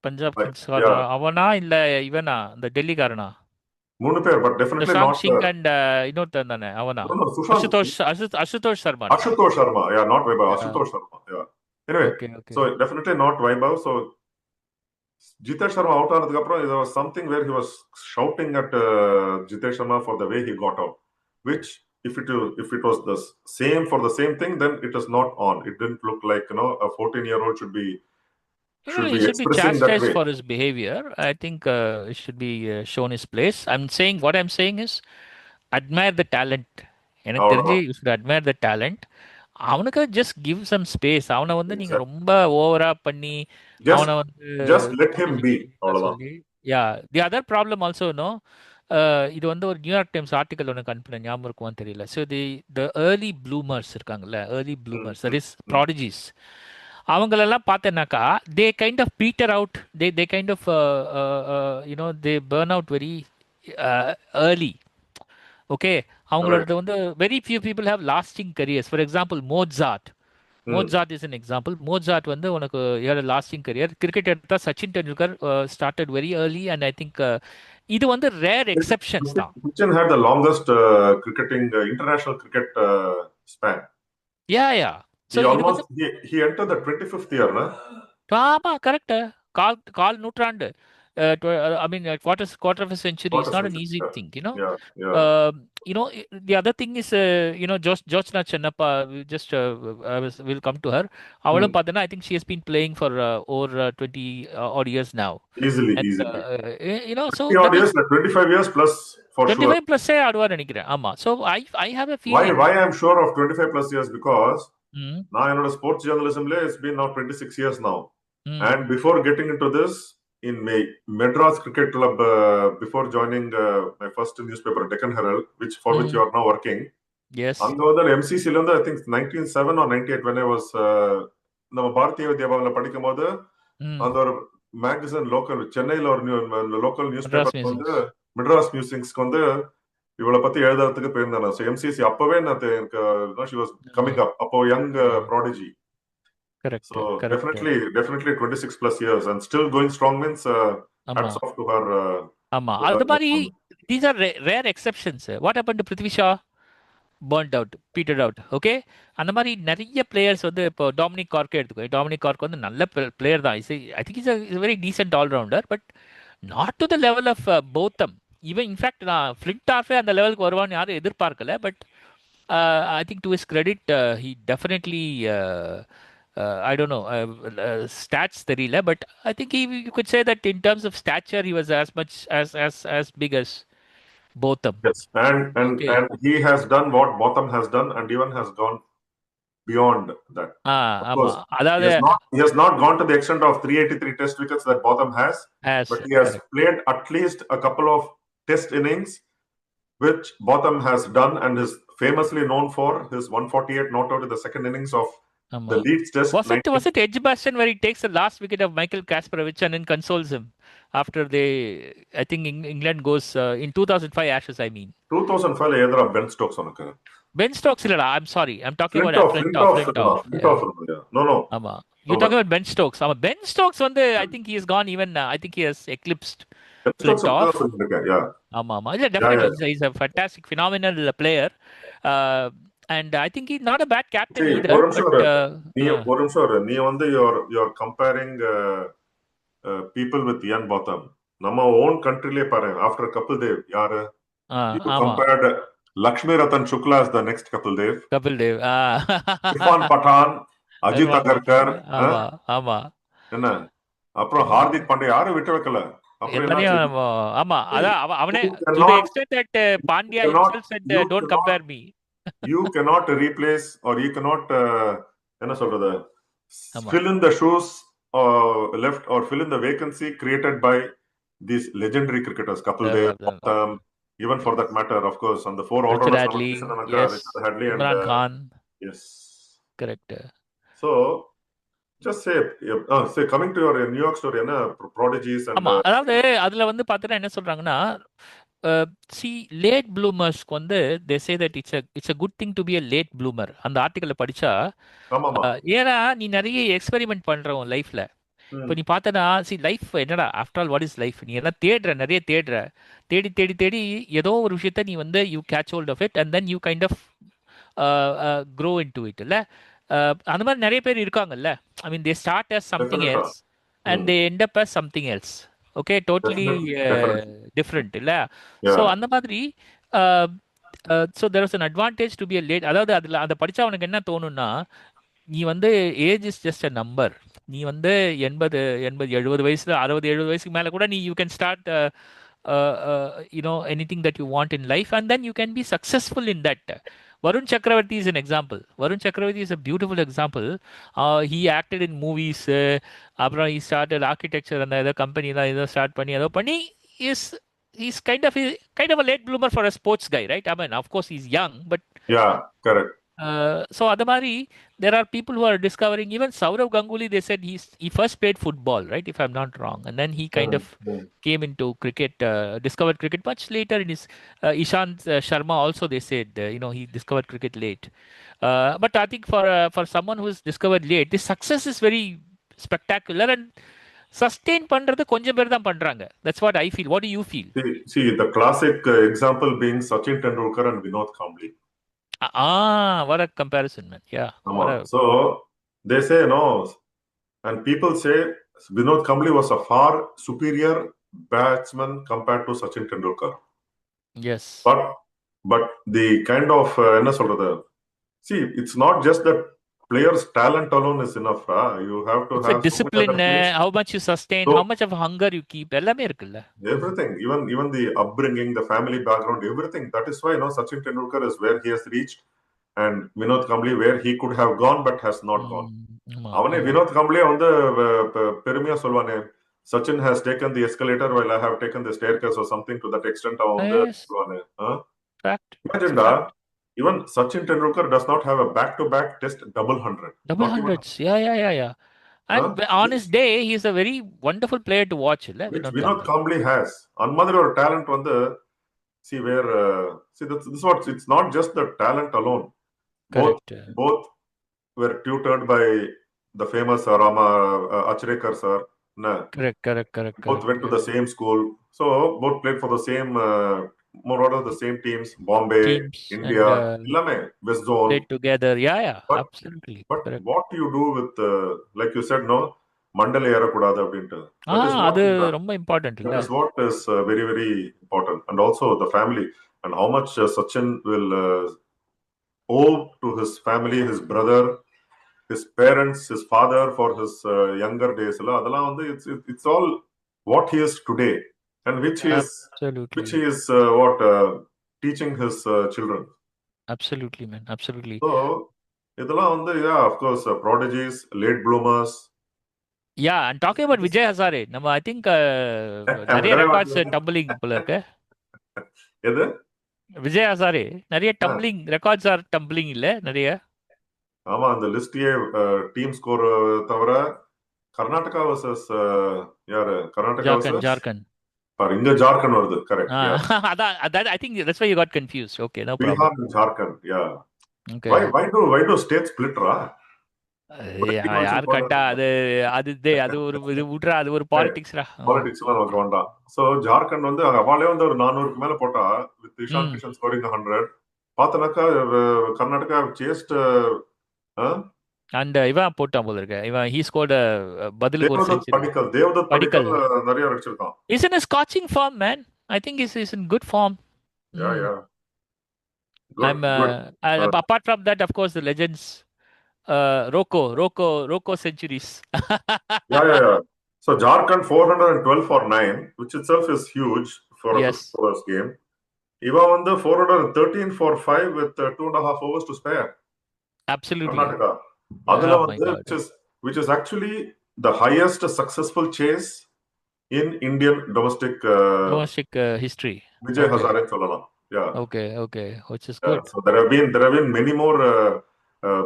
பஞ்சாப் கிங்ஸ் Yeah, அவனா இல்ல இவனா இந்த டெல்லிக்காரனா மூணு பேர், but definitely Sushant not. Singh and இன்னொருத்தன் தானே அவனா No, no, Sushant, அசுதோஷ் சர்மானியா Ashutosh Sharma. Yeah, not Vaibhav, Ashutosh Sharma. Yeah. Anyway, okay okay so definitely not Vaibhav. So Jitesh Sharma out ஆனதுக்கு அப்புறம் there was something where he was shouting at Jitesh Sharma for the way he got out, which if it was the same for the same thing, then it is not on. It didn't look like a 14-year-old should he be should be expressing that chastised way. for his behavior. I think he should be shown his place. What I'm saying is admire the talent. எனக்கு தெரிஞ்சு அவ்வளவுதான். You should admire the talent அவனுக்கு just give some space அவனை வந்து நீங்க Exactly. ரொம்ப ஓவரா பண்ணி Just அவனை வந்து just let him be. opposition அவ்வளவுதான். சொல்லி yeah the other problem also no இது வந்து ஒரு நியூயார்க் டைம்ஸ் ஆர்டிக்கல் ஒன்று அனுப்பினேன் ஞாபகம் இருக்குமான்னு தெரியல ஸோ த ஏர்லி ப்ளூமர்ஸ் இருக்காங்கல்ல early Mm, bloomers mm, that is mm. Prodigies அவங்களெல்லாம் பார்த்தேன்னாக்கா they kind of peter out they kind of you know they burn out very early okay Right. அவங்களோடது வந்து very few people have lasting careers for example Mm. Mozart is an example Mozart வந்து உனக்கு ஏழு lasting career cricket எடுத்தா Sachin Tendulkar started very early and I think இது வந்து rare exceptions தான் Sachin had the longest cricketing international cricket span. Yeah so He இது வந்து almost he entered the 25th year, na? ஆமா கரெக்ட் கால் கால் நூற்றாண்டு I mean quarter of a century Not is a not an century. easy Yeah, thing yeah, yeah. you know the other thing is Joshna Chennappa we just will come to her அவளும் Hmm. பார்த்தேன்னா I think she has been playing for over 20 odd years now Easily, and easily. so 20 odd that is years, 25 years plus for sure. 25 plus ஆடுவார் நினைக்கிறேன் ஆமா so I have a Why feeling I'm sure of 25 plus years? Because mm, now I know sports journalism, it's been now 26 years now. mm, And before getting into this, in May, Madras Cricket Club, before joining my first newspaper, Deccan Herald, which you mm, are now working, yes அங்க வந்து MCC ல I think 1997 or 98 when I was நம்ம பாரதிய வித்யாபவன்ல படிக்கும் போது mm, அந்த ஒரு magazine local சென்னையில ஒரு லோக்கல் நியூஸ் Madras பேப்பர் வந்து Musings மெட்ராஸ் மியூசிக்ஸ்க்கு வந்து இவளை பத்தி எழுதுறதுக்கு போயிருந்தேன். ஸோ எம்சிசி அப்பவே நான் எனக்கு ஷி வாஸ் கமிங் அப், அப்போ young prodigy. correct so correct definitely 26 plus years and still going strong means ஆமா hats off to her. ஆமா அது மாதிரி these are rare exceptions what happened to Prithvi Shaw burnt out petered out okay அந்த மாதிரி நிறைய players வந்து இப்போ Dominic Kharge எடுத்துக்கோ டாமினிக் கார்க் வந்து நல்ல பிளேயர் தான் I think is very decent allrounder but not to the level of Botham even in fact நான் ஃபிளின்ட் ஆஃபே அந்த லெவலுக்கு வருவான்னு யாரும் எதிர்பார்க்கல but I think to his credit he definitely I don't know stats தெரியல but I think you could say that in terms of stature he was as much as big as Botham. Yes, Okay. and he has done what Botham has done and even has gone beyond that. Of ஆமா course, அதாவது he has not gone to the extent of 383 test wickets that Botham has, as but he has correct played at least a couple of test innings, which Botham has done and is famously known for his 148 not out in the second innings of The ஆமா. Leeds test Was 19 it Edgbaston where he takes the last wicket of Michael Kasparovich and then consoles him after they, I think England goes in 2005 Ashes, I mean. 2005 எதிரா Ben Stokes உனக்கு? Ben Stokes, இல்லடா. I'm sorry. I'm talking about Flintoff, Flintoff. Flintoff Flintoff. Flintoff Yeah. இல்லையா? No, no. ஆமா. You're ஆமா. talking about Ben Stokes. ஆமா. Ben Stokes வந்து, I think he has gone even, I think he has eclipsed Ben Stokes பத்தி Flintoff. தான் சொல்லிட்டு இருக்கேன். Yeah. ஆமா, ஆமா. இல்ல, Yeah, definitely yeah. he's a fantastic, phenomenal player. Uh, and I think he's not a bad captain See, either. ஒரு But நிமிஷம் இரு. நீ ஒரு நிமிஷம் இரு. நீ வந்து you're comparing people with Ian Botham. நம்ம own countryலே பாரு. After Kapil Dev, யாரு? You ஆமா. compared Lakshmi Ratan Shukla as the next Kapil Dev. Kapil Dev. Irfan பठान, Ajith Irfan பட்டான். அகர்கர், ஆமா, ஆமா. என்ன அப்புறம் ஹார்திக் பாண்டியா யாரும் விட்டு வைக்கல. அப்புறம் என்னாச்சு? எல்லாரையும் ஆமா. அதான் You அவனே to the cannot, extent that you Pandya cannot, himself said, you don't cannot, compare me. you cannot replace or you cannot என்ன சொல்றது, ஆமா. fill in the shoes left or fill in the vacancy created by these legendary cricketers, Kapil Dev, Botham, even for that matter, of course, on the four Richard all-rounders, Hadley, yes. Richard Hadley and Imran Khan, yes. correct. So just say, say coming to your New York story, என்ன prodigies and ஆமா. அதாவது அதுல வந்து பாத்தீங்கன்னா என்ன சொல்றாங்கன்னா, C late ப்ளூமர்ஸ்க்கு வந்து they say that it's a good thing to be a late bloomer. அந்த ஆர்டிக்கலை படிச்சா, ஆமாமா. ஏன்னா நீ நிறைய எக்ஸ்பெரிமெண்ட் பண்ற உன் லைஃப்ல. இப்போ ம். நீ பார்த்தனா, சி லைஃப் என்னடா, after all what is life? நீ எல்லாம் தேடுற, நிறைய தேடுற, தேடி தேடி தேடி ஏதோ ஒரு விஷயத்த நீ வந்து you catch hold of it and then you kind of grow into it. இல்லை, அந்த மாதிரி நிறைய பேர் இருக்காங்கல்ல. I mean they start as something Definitely. Else and they end up as something else. Okay, totally Definitely. Definitely. Different இல்லை. So Yeah. அந்த மாதிரி so there was an advantage to be a late. அதாவது அதில் அதை படித்தா அவனுக்கு என்ன தோணும்னா, நீ வந்து age is just a number. நீ வந்து 80 80 70 வயசுல 60 70 வயசுக்கு மேல கூட நீ you can start anything that you want in life and then you can be successful in that. Varun Chakravarti is an example. Varun Chakravarti is a beautiful example. He acted in movies. அப்புறம் he started architecture அந்த ஏதோ கம்பெனிலாம் ஏதோ start பண்ணி ஏதோ பண்ணி is he's kind of a late bloomer for a sports guy, right? I mean, of course he's young, but Yeah. Correct. so அது மாதிரி there are people who are discovering. Even Saurav Ganguly, they said he first played football, right, if I'm not wrong, and then he kind of Mm. came into cricket, discovered cricket much later in his Ishant Sharma also, they said, he discovered cricket late. But I think for someone who is discovered late, the success is very spectacular and sustain பண்றது கொஞ்சம் பேர் தான் பண்றாங்க. That's what I feel. What do you feel? See the classic example being Sachin Tendulkar and Vinod Kambli. What a comparison, man. Yeah. What a So they say, and people say Vinod Kambli was a far superior batsman compared to Sachin Tendulkar. yes. But the kind of என்ன சொல்றது, see, it's not just that players' talent alone is enough. You have to It's a have so many discipline, other things. how much you sustain, So how much of hunger you keep, எல்லாமே இருக்குல்ல. everything, even the upbringing, the family background, everything. That is why Sachin Tendulkar is where he has reached, and Vinod Kambli where he could have gone but has not gone. ஆமா, அவனே ஆமா. வினோத் கம்ப்ளியே வந்து பெருமையா சொல்வானே, Sachin has taken the escalator while I have taken the staircase or something to that extent. அவன் வந்து Yes, சொல்வானே. fact. It's a Imagine fact. even Sachin Tendulkar does not have a back-to-back test double hundred. Double Not even hundreds. Yeah. And on his day, he's a very wonderful player to watch, இல்ல, which Vinod Vinod Kambli. Kambli has. அந்த மாதிரி ஒரு talent வந்து, see where this is what, it's not just the talent alone. Correct. Both were tutored by the famous Rama Achrekar sir. Correct. Both went to the same school, so both played for the same, more or less the same teams. Bombay, Teams India, and illame West Zone. played together. Yeah, But absolutely. but Correct. what do you do with like you said, no, Mandal ஏறக்கூடாது அப்படின்ட்டு. அது ரொம்ப important, இல்ல? That is what is very very important, and also the family and how much Sachin will owe to his family, his brother, his parents, his father for his younger days. அதெல்லாம் வந்து it's all what he is today, and which he Absolutely. is teaching his children. Absolutely, man. Absolutely. So இதெல்லாம் வந்து, yeah, of course, prodigies, late bloomers. Yeah, and talking about Vijay Hazare, நம்ம I think நிறைய records tumbling போல இருக்கு. எது? விஜய் ஹசாரே நிறைய tumbling records R tumbling இல்ல நிறைய. ஆமா அந்த லிஸ்ட்லயே டீம் ஸ்கோர் தவிர கர்நாடகா வர்சஸ் யாரு கர்நாடகா Jharkhand, வர்சஸ் Jharkhand. பாரு இங்க ஜார்க்கண்ட் வருது correct yeah That I think that's why you got confused. Okay, no problem. Bihar Jharkhand yeah Okay. why do states splitரா ஒரு டீம் வச்சு யார் கண்டா போடுறது அது அது ஒரு இது விட்றா அது ஒரு பாலிடிக்ஸ்ரா. பாலிடிக்ஸ் எல்லாம் நமக்கு வேண்டாம் சோ ஜார்க்கண்ட் வந்து அவாலே வந்து ஒரு 400க்கு மேல போட்டா வித் இஷான் ம். கிஷன் ஸ்கோரிங் 100 பார்த்தனாக்கா கர்நாடகா சேஸ்ட் அண்ட் இவன் போட்டான் போல இருக்க இவன் he scored பதிலுக்கு ஒரு தேவதத் செஞ்சுரி. படிக்கல் தேவதத் படிக்கல் படிக்கல் நிறைய அடிச்சிருக்கான் is in a scorching form, man. I think he's in good form. Yeah Mm. Yeah good I'm good apart from that, of course, the legends, Rocco centuries. yeah yeah yeah so Jharkhand 412 for 9 which itself is huge for a 50 Yes, overs game இவன் வந்து 413 for 5 with 2.5 overs to spare absolutely. Karnataka அதுல Oh my வந்து God. which is actually the highest successful chase in Indian domestic Domestic history. Vijay Okay, Hazare சொல்லலாம் yeah okay, which is yeah good. so there have been many more uh,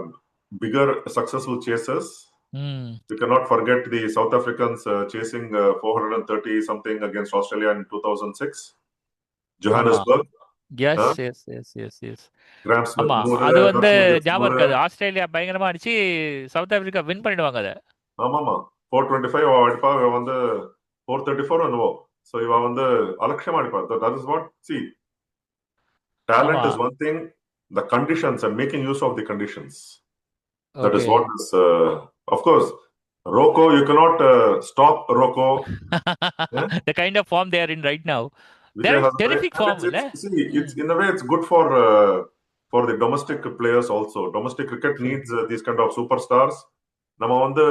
bigger successful chases. Mm. We cannot forget the South Africans chasing 430 something against Australia in 2006, ஆமா. Johannesburg. Yes, Huh? yes, yes, yes, yes. Graham Smith ஆமா. 100, அது வந்து Herschel Gibson ஞாபகம் 100. இருக்காது. Australia பயங்கரமா அடிச்சு south Africa win பண்ணிடுவாங்க அத. ஆமாமா 425 அடிப்பா இவ வந்து 434 என்னவோ ஸோ இவ வந்து அலட்சியமா அடிப்பா தட் இஸ் வாட் சி ஆமா. talent is one thing the conditions and making use of the conditions that is Okay. what is of course Rocco you cannot stop Rocco eh? The kind of form they are in right now. They're Vijay in Hazare, terrific and form, இல்ல? it's see, it's Mm. in a way it's good for the domestic players also. Domestic cricket True. needs these kind of superstars. நம்ம வந்து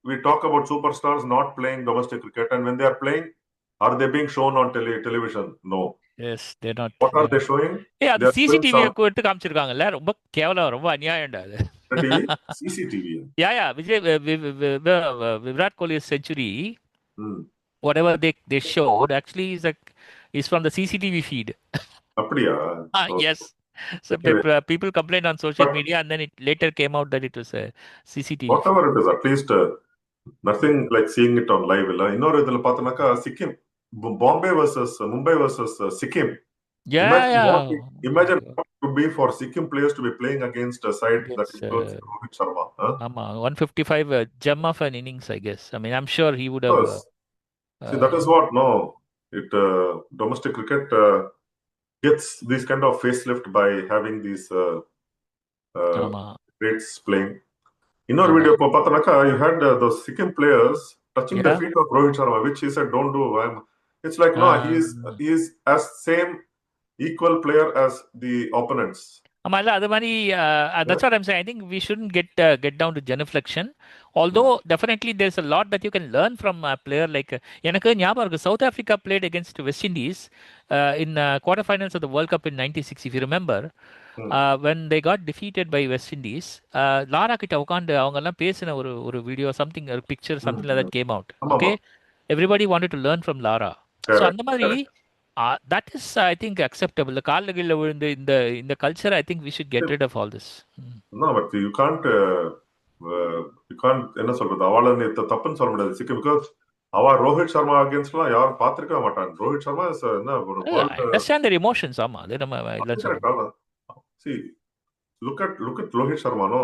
we talk about superstars not playing domestic cricket, and when they are playing, are they being shown on television? No. Yes, they're not. What are They're they not. showing? ஏய் They அது are showing சிசிடிவியை some போட்டு காமிச்சிருக்காங்கல்ல ரொம்ப கேவலம் ரொம்ப அநியாயம்டா அது. TV, CCTV. Yeah, Vijay Virat Kohli century Hmm. whatever they showed actually is from the CCTV feed. அப்படியா? Oh, Yes. So anyway, people complained on social but media, and then it later came out that it was a CCTV feed. whatever it is, at least nothing like seeing it on live இல்ல இன்னொரு இதுல பார்த்தோம்னாக்கா Sikkim Bombay versus Mumbai versus Sikkim Yeah, imagine what yeah. it, Oh my imagine God. what it would be for Sikkim players to be playing against a side that Against includes Rohit Sharma. Huh? 155 gem of an innings, I guess. I mean, I'm sure he would have. Yes. See, that is Uh, what no. It domestic cricket gets this kind of facelift by having these ஆமா, greats playing. இன்னொரு ஆமா. Video பார்த்தோம்னாக்கா you had those Sikkim players touching the Yeah. feet of Rohit Sharma, which he said don't do. It's like no, he is as same equal player as the opponents. ஆமா இல்ல அது மாதிரி Yeah? that's what I'm saying. I think we shouldn't get down to genuflection. Although Hmm. definitely there's a lot that you can learn from a player like எனக்கு ஞாபகம் இருக்கு South Africa played against West Indies in quarterfinals of the World Cup in 96 if you remember. Hmm. When they got defeated by West Indies, Lara கிட்ட உட்காந்து அவங்க எல்லாம் பேசின ஒரு video something ஒரு picture Hmm. Something like that came out. ஆமாமா okay, everybody wanted to learn from Lara. So correct அந்த மாதிரி correct that is I think acceptable. காலில் கீழ விழுந்து இந்த culture I think we should get rid of all this. no but you can't என்ன சொல்றது அவளை நீ தப்புன்னு சொல்ல முடியாது சிக்கி பிகாஸ் அவ ரோஹித் சர்மா அகேன்ஸ்ட்லாம் யாரும் பார்த்திருக்க மாட்டாங்க ரோஹித் சர்மா என்ன ஒரு I would understand their emotions. ஆமா, அது நம்ம இல்லைன்னு சொல்ல கரெக்டா சி லுக் அட் ரோஹித் சர்மானோ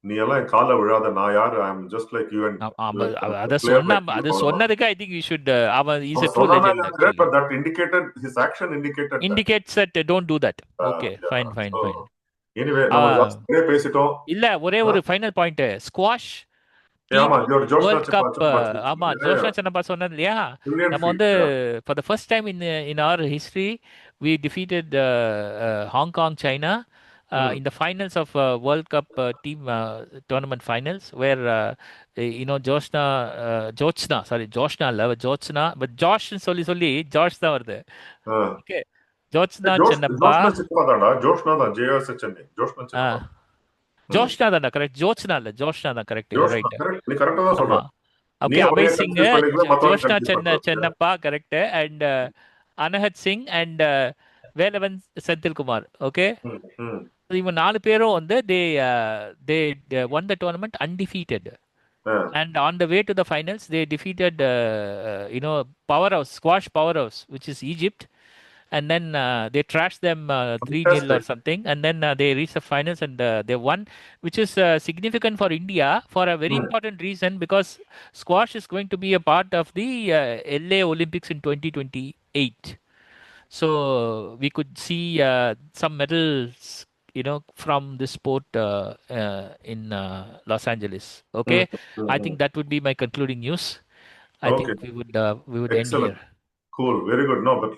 நீ எல்லாம் என் காலை விழாத நான் யாரு I am just like you and like அதை பிளேயர் சொன்ன லைக் யூ அது சொன்னதுக்கு ஐ திங்க் வி ஷுட் அவன் இஸ் எ ட்ரூ சொன்னா legend actually. But that indicated his action indicated that indicates that don't do that. Okay, fine fine so fine. Anyway நம்ம ஜாஸ்தியே பேசிட்டோம் இல்ல ஒரே ஒரு ஃபைனல் பாயிண்ட். ஸ்குவாஷ் ஆமா T20 ஒரு Joshna world சிப்பா cup. சிப்பா ஆமா, ஜோஷ்னா சின்னப்பா சொன்னது இல்லையா? மில்லியன் நம்ம வந்து feet for the first time in our history we defeated Hong Kong, China in the finals of World Cup team tournament finals where Joshna Joshna இல்ல Joshna but Josh சொல்லி Josh தான் வருது. Okay, Joshna Chinappa. Joshna சித்தப்பா தான்டா ஜோஷ்னா தான் JS Chennai Joshna ஆ, சித்தப்பா ஜோஷ்னா தானே correct. Joshna இல்ல ஜோஷ்னா தான் கரெக்ட். ஜோஷ்னா ரைட். கரெக்ட் நீ கரெக்டா தான் ஆமா. சொல்ற ஓகே, நீயே அபய் உன்னைய சிங், கன்ஃபியூஸ் பண்ணிக்கல மத்தவங்க ஜோஷ்னா கன்ஃபியூஸ் பண்ற Chinappa correct, and Anahat Singh and Velavan Senthilkumar. Okay, ம் ம் இவங்க 4 பேரும் வந்து they won the tournament undefeated. Yeah. And on the way to the finals, they defeated, powerhouse, squash powerhouse, which is Egypt. And then they trashed them 3-0 or Fantastic. something. And then they reached the finals and they won, which is significant for India for a very Hmm. important reason because squash is going to be a part of the LA Olympics in 2028. So we could see some medals, from the sport in Los Angeles. Hmm. Okay, Hmm. I Hmm. think that would be my concluding news. I Okay. think we would end Excellent. here. Cool. Very good. No, but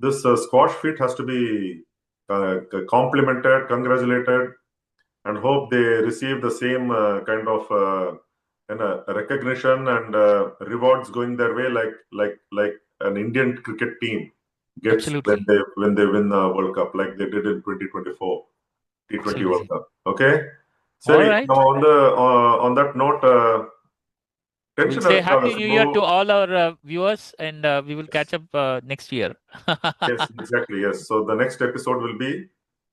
this squash feat has to be complimented, congratulated, and hope they receive the same kind of recognition and rewards going their way, like an Indian cricket team gets Absolutely, when they win the World Cup, like they did in 2024 T20 World absolutely. Cup. Okay, All Seri. Now right. on that note, We'll tension say irukkaada Happy New Subbu. Year to all our viewers, and we will catch up next year. Yes, exactly. Yes. So the next episode will be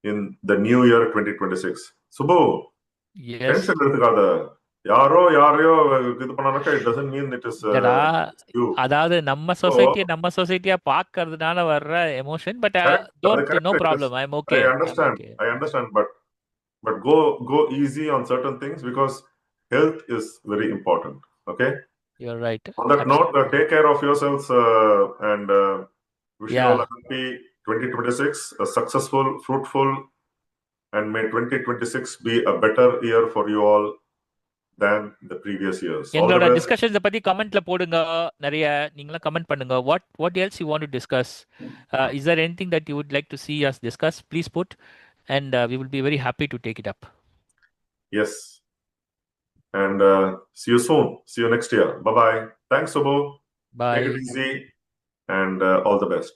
in the new year 2026. Subbu, Yes. Tension எடுத்துக்காத. யாரையோ இது பண்ணாக்கா it doesn't mean இல்லடா, it's you. அதாவது நம்ம So சொசைட்டியா பார்க்கறதுனால வர்ற emotion. பட் correct, அது don't, know correct. Yes, problem, I'm I okay, I'm understand. Okay. I understand, but go easy on certain things because health is very important. Okay. You're right. On that note, Absolutely. take care of yourselves and wish you all Yeah. a happy 2026, a successful, fruitful, and may 2026 be a better year for you all than the previous years. All the எங்களோட best. டிஸ்கஷன்ஸை பத்தி கமெண்ட்ல போடுங்க. நிறைய நீங்களும் comment பண்ணுங்க. What else you want to discuss? Is there anything that you would like to see us discuss? Please put, and we will be very happy to take it up. Yes. And see you soon. See you next year. Bye bye. Thanks, Subbu. Take it Bye. easy and all the best.